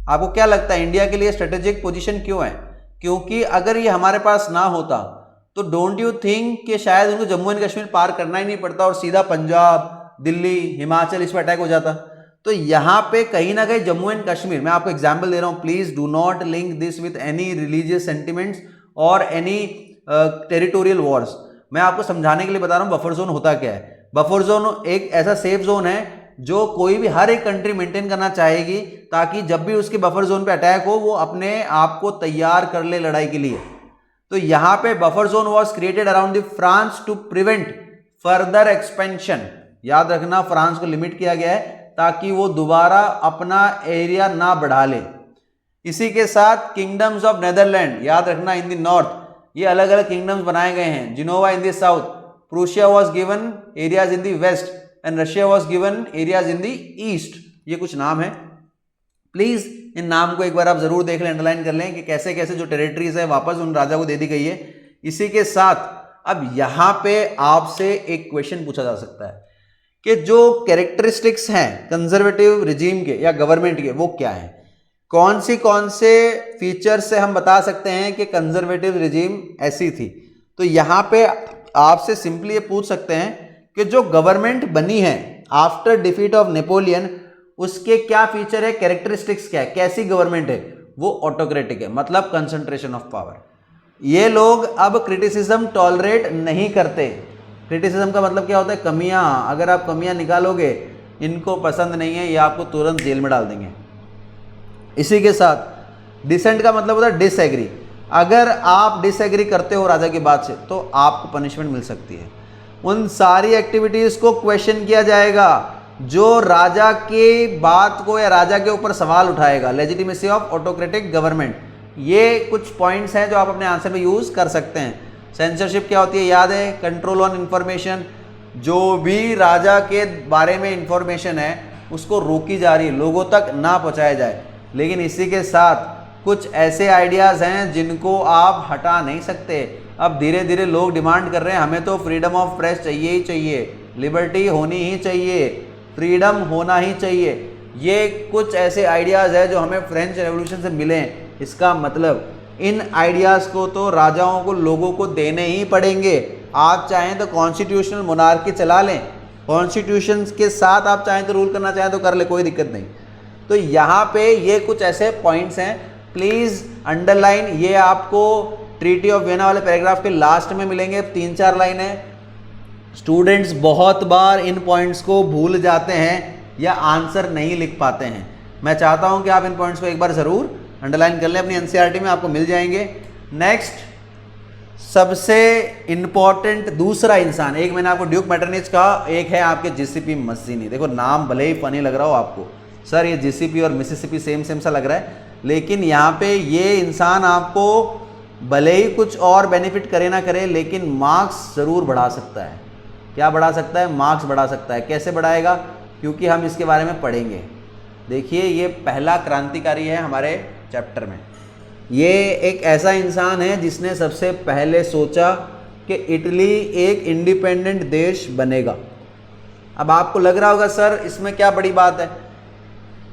A: आपको क्या लगता है इंडिया के लिए स्ट्रेटेजिक पोजीशन क्यों है? क्योंकि अगर ये हमारे पास ना होता तो डोंट यू थिंक कि शायद उनको जम्मू एंड कश्मीर पार करना ही नहीं पड़ता और सीधा पंजाब, दिल्ली, हिमाचल इस पर अटैक हो जाता। तो यहाँ पे कहीं ना कहीं जम्मू एंड कश्मीर, मैं आपको एग्जाम्पल दे रहा हूँ, please do not link this with any religious sentiments और एनी टेरिटोरियल वॉर्स। मैं आपको समझाने के लिए बता रहा हूँ बफर जोन होता क्या है। बफर जोन एक ऐसा सेफ जोन है जो कोई भी, हर एक कंट्री मेंटेन करना चाहेगी ताकि जब भी उसके बफर जोन पे अटैक हो वो अपने आप को तैयार कर ले लड़ाई के लिए। तो यहाँ पे buffer zone was created around the France to prevent further expansion. याद रखना, फ्रांस को लिमिट किया गया है ताकि वो दोबारा अपना एरिया ना बढ़ा ले। इसी के साथ किंगडम्स ऑफ नेदरलैंड, याद रखना, इन द नॉर्थ, ये अलग अलग किंगडम्स बनाए गए हैं। Genoa in the south, Prussia was given areas in the west and Russia was given areas in the east. ये कुछ नाम है, प्लीज इन नाम को एक बार आप जरूर देख लें, अंडरलाइन कर लें कि कैसे कैसे जो टेरिटरीज है वापस उन राजा को दे दी गई है। इसी के साथ अब यहां पे आपसे एक क्वेश्चन पूछा जा सकता है कि जो कैरेक्टरिस्टिक्स हैं कंजर्वेटिव रिजीम के या गवर्नमेंट के वो क्या है, कौन से फीचर्स से हम बता सकते हैं कि कंजर्वेटिव रिजीम ऐसी थी। तो यहां पे आपसे सिंपली ये पूछ सकते हैं कि जो गवर्नमेंट बनी है आफ्टर डिफीट ऑफ नेपोलियन, उसके क्या फीचर है, कैरेक्टरिस्टिक्स क्या है, कैसी गवर्नमेंट है, वो ऑटोक्रेटिक है, मतलब कंसंट्रेशन ऑफ पावर। ये लोग अब क्रिटिसिज्म टॉलरेट नहीं करते। क्रिटिसिज्म का मतलब क्या होता है, कमियां, अगर आप कमियां निकालोगे, इनको पसंद नहीं है, ये आपको तुरंत जेल में डाल देंगे। इसी के साथ डिसेंट का मतलब होता है डिसएग्री, अगर आप डिसएग्री करते हो राजा की बात से तो आपको पनिशमेंट मिल सकती है। उन सारी एक्टिविटीज को क्वेश्चन किया जाएगा जो राजा की बात को या राजा के ऊपर सवाल उठाएगा। लेजिटिमेसी ऑफ ऑटोक्रेटिक गवर्नमेंट, ये कुछ पॉइंट्स हैं जो आप अपने आंसर में यूज कर सकते हैं। सेंसरशिप क्या होती है, याद है, कंट्रोल ऑन इंफॉर्मेशन, जो भी राजा के बारे में इंफॉर्मेशन है उसको रोकी जा रही है, लोगों तक ना पहुंचाया जाए। लेकिन इसी के साथ कुछ ऐसे आइडियाज हैं जिनको आप हटा नहीं सकते। अब धीरे धीरे लोग डिमांड कर रहे हैं हमें तो फ्रीडम ऑफ प्रेस चाहिए ही चाहिए, लिबर्टी होनी ही चाहिए, फ्रीडम होना ही चाहिए। ये कुछ ऐसे आइडियाज़ है जो हमें फ्रेंच रेवोल्यूशन से मिले हैं। इसका मतलब इन आइडियाज़ को तो राजाओं को, लोगों को देने ही पड़ेंगे। आप चाहें तो कॉन्स्टिट्यूशनल मोनार्की चला लें, कॉन्स्टिट्यूशन के साथ आप चाहें तो रूल करना चाहें तो कर ले, कोई दिक्कत नहीं। तो यहाँ पे ये कुछ ऐसे पॉइंट्स हैं, प्लीज़ अंडरलाइन। ये आपको ट्रीटी ऑफ वियना वाले पैराग्राफ के लास्ट में मिलेंगे, 3-4 लाइन है। स्टूडेंट्स बहुत बार इन पॉइंट्स को भूल जाते हैं या आंसर नहीं लिख पाते हैं। मैं चाहता हूं कि आप इन पॉइंट्स को एक बार ज़रूर अंडरलाइन कर लें, अपनी एनसीईआरटी में आपको मिल जाएंगे। नेक्स्ट, सबसे इंपॉर्टेंट दूसरा इंसान, एक मैंने आपको ड्यूक मैटरनिच कहा, एक है आपके जीसीपी मस्जिनी। देखो नाम भले ही फनी लग रहा हो आपको, सर ये जीसीपी और मिसिसिपी सेम सेम सा लग रहा है, लेकिन यहाँ पे ये इंसान आपको भले ही कुछ और बेनिफिट करे ना करे, लेकिन मार्क्स ज़रूर बढ़ा सकता है। क्या बढ़ा सकता है? मार्क्स बढ़ा सकता है। कैसे बढ़ाएगा? क्योंकि हम इसके बारे में पढ़ेंगे। देखिए, ये पहला क्रांतिकारी है हमारे चैप्टर में। ये एक ऐसा इंसान है जिसने सबसे पहले सोचा कि इटली एक इंडिपेंडेंट देश बनेगा। अब आपको लग रहा होगा सर इसमें क्या बड़ी बात है,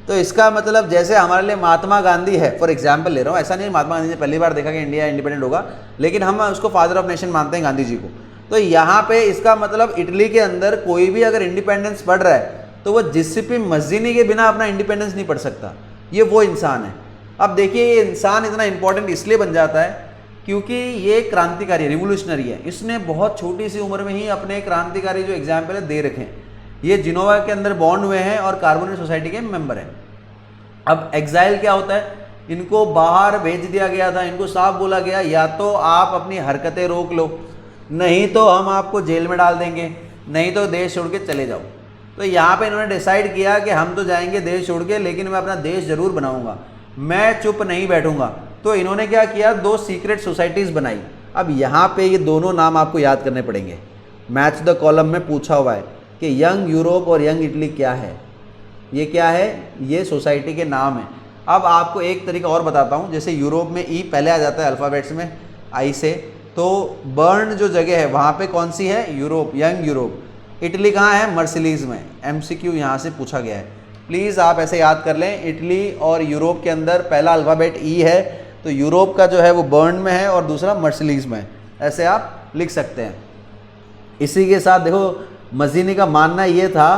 A: तो इसका मतलब जैसे हमारे लिए महात्मा गांधी है, फॉर एग्जाम्पल ले रहा हूँ, ऐसा नहीं महात्मा गांधी ने पहली बार देखा कि इंडिया इंडिपेंडेंट होगा, लेकिन हम उसको फादर ऑफ नेशन मानते हैं गांधी जी को। तो यहाँ पे इसका मतलब इटली के अंदर कोई भी अगर इंडिपेंडेंस पढ़ रहा है तो वो जिसिपी मस्जिनी के बिना अपना इंडिपेंडेंस नहीं पढ़ सकता। ये वो इंसान है। अब देखिए ये इंसान इतना इंपॉर्टेंट इसलिए बन जाता है क्योंकि ये क्रांतिकारी रिवोल्यूशनरी है। इसने बहुत छोटी सी उम्र में ही अपने क्रांतिकारी जो एग्जाम्पल है दे रखे हैं। ये जिनोवा के अंदर बॉर्न हुए हैं और कार्बोनेट सोसाइटी के मेंबर हैं। अब एग्जाइल क्या होता है, इनको बाहर भेज दिया गया था। इनको साफ बोला गया या तो आप अपनी हरकतें रोक लो, नहीं तो हम आपको जेल में डाल देंगे, नहीं तो देश छोड़ के चले जाओ। तो यहाँ पे इन्होंने डिसाइड किया कि हम तो जाएंगे देश छोड़ के, लेकिन मैं अपना देश जरूर बनाऊंगा, मैं चुप नहीं बैठूंगा। तो इन्होंने क्या किया, 2 सीक्रेट सोसाइटीज़ बनाई। अब यहाँ पे ये दोनों नाम आपको याद करने पड़ेंगे। मैच द कॉलम में पूछा हुआ है कि यंग यूरोप और यंग इटली क्या है। ये क्या है, ये सोसाइटी के नाम है। अब आपको एक तरीका और बताता हूँ। जैसे यूरोप में ई पहले आ जाता है अल्फ़ाबेट्स में आई से, तो बर्न जो जगह है वहाँ पे कौन सी है, यूरोप, यंग यूरोप। इटली कहाँ है, मर्सिलीज़ में। MCQ यहाँ से पूछा गया है, प्लीज़ आप ऐसे याद कर लें। इटली और यूरोप के अंदर पहला अल्फ़ाबेट ई है, तो यूरोप का जो है वो बर्न में है और दूसरा मर्सिलीज़ में। ऐसे आप लिख सकते हैं। इसी के साथ देखो मज़ीनी का मानना ये था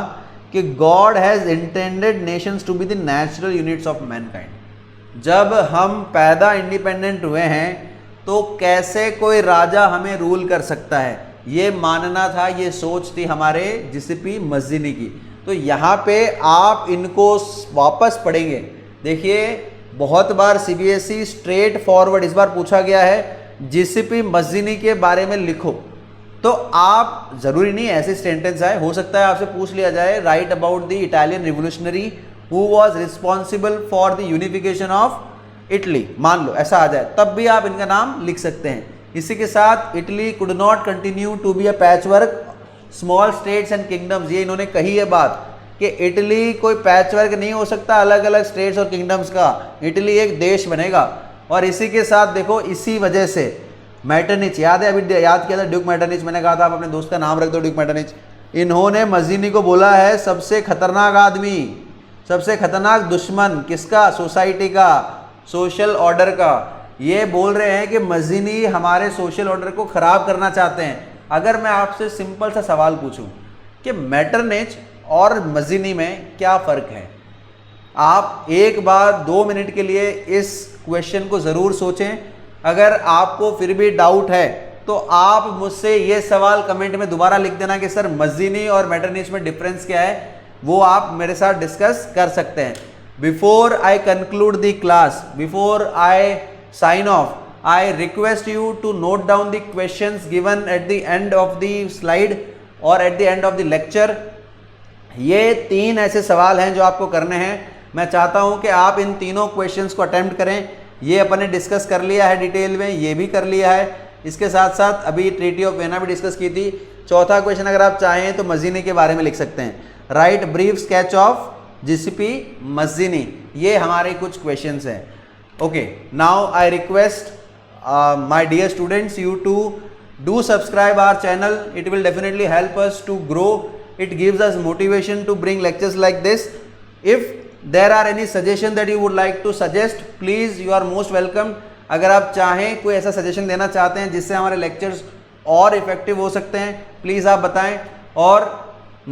A: कि God has intended nations to be the natural units of mankind. जब हम पैदा इंडिपेंडेंट हुए हैं तो कैसे कोई राजा हमें रूल कर सकता है, ये मानना था, ये सोच थी हमारे जिसिपी मस्जिनी की। तो यहाँ पे आप इनको वापस पढ़ेंगे। देखिए बहुत बार CBSE स्ट्रेट फॉरवर्ड इस बार पूछा गया है जिसिपी मस्जिनी के बारे में लिखो। तो आप ज़रूरी नहीं ऐसे सेंटेंस आए, हो सकता है आपसे पूछ लिया जाए right about the Italian revolutionary who was responsible for the unification of Italy, मान लो ऐसा आ जाए, तब भी आप इनका नाम लिख सकते हैं। इसी के साथ Italy could not continue to be a patchwork small states and kingdoms. ये इन्होंने कही है बात कि इटली कोई पैचवर्क नहीं हो सकता अलग अलग स्टेट्स और किंगडम्स का, इटली एक देश बनेगा। और इसी के साथ देखो इसी वजह से मैटरनिच, याद है अभी याद किया था ड्यूक मैटरनिच, मैंने कहा था आप अपने दोस्त का नाम रख दो ड्यूक मैटरनिच। इन्होंने मज़ीनी को बोला है सबसे खतरनाक आदमी, सबसे खतरनाक दुश्मन किसका, सोसाइटी का, सोशल ऑर्डर का। ये बोल रहे हैं कि मज़ीनी हमारे सोशल ऑर्डर को ख़राब करना चाहते हैं। अगर मैं आपसे सिंपल सा सवाल पूछूं कि मैटरनिच और मज़ीनी में क्या फ़र्क है, आप एक बार 2 मिनट के लिए इस क्वेश्चन को ज़रूर सोचें। अगर आपको फिर भी डाउट है तो आप मुझसे ये सवाल कमेंट में दोबारा लिख देना कि सर मज़ीनी और मैटरनिच में डिफरेंस क्या है, वो आप मेरे साथ डिस्कस कर सकते हैं। Before I conclude the class, before I sign off, I request you to note down the questions given at the end of the slide or at the end of the lecture. ये 3 ऐसे सवाल हैं जो आपको करने हैं। मैं चाहता हूं कि आप इन तीनों क्वेश्चंस को अटेम्प्ट करें। ये अपन ने डिस्कस कर लिया है डिटेल में, ये भी कर लिया है। इसके साथ साथ अभी ट्रीटी ऑफ वेना भी डिस्कस की थी। चौथा क्वेश्चन अगर आप चाहें तो मज़ीनी के बारे में लिख सकते हैं, write brief sketch of Giuseppe Mazzini. ये हमारे कुछ क्वेश्चंस हैं। Okay, now I request my dear students you to do subscribe our channel. It will definitely help us to grow. It gives us motivation to bring lectures like this. If there are any suggestion that you would like to suggest, please you are most welcome. अगर आप चाहें कोई ऐसा सजेशन देना चाहते हैं जिससे हमारे लेक्चर्स और इफेक्टिव हो सकते हैं, प्लीज़ आप बताएं। और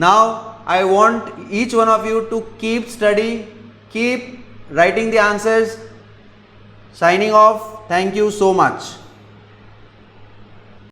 A: now I want each one of you to keep study, keep writing the answers. Signing off. Thank you so much.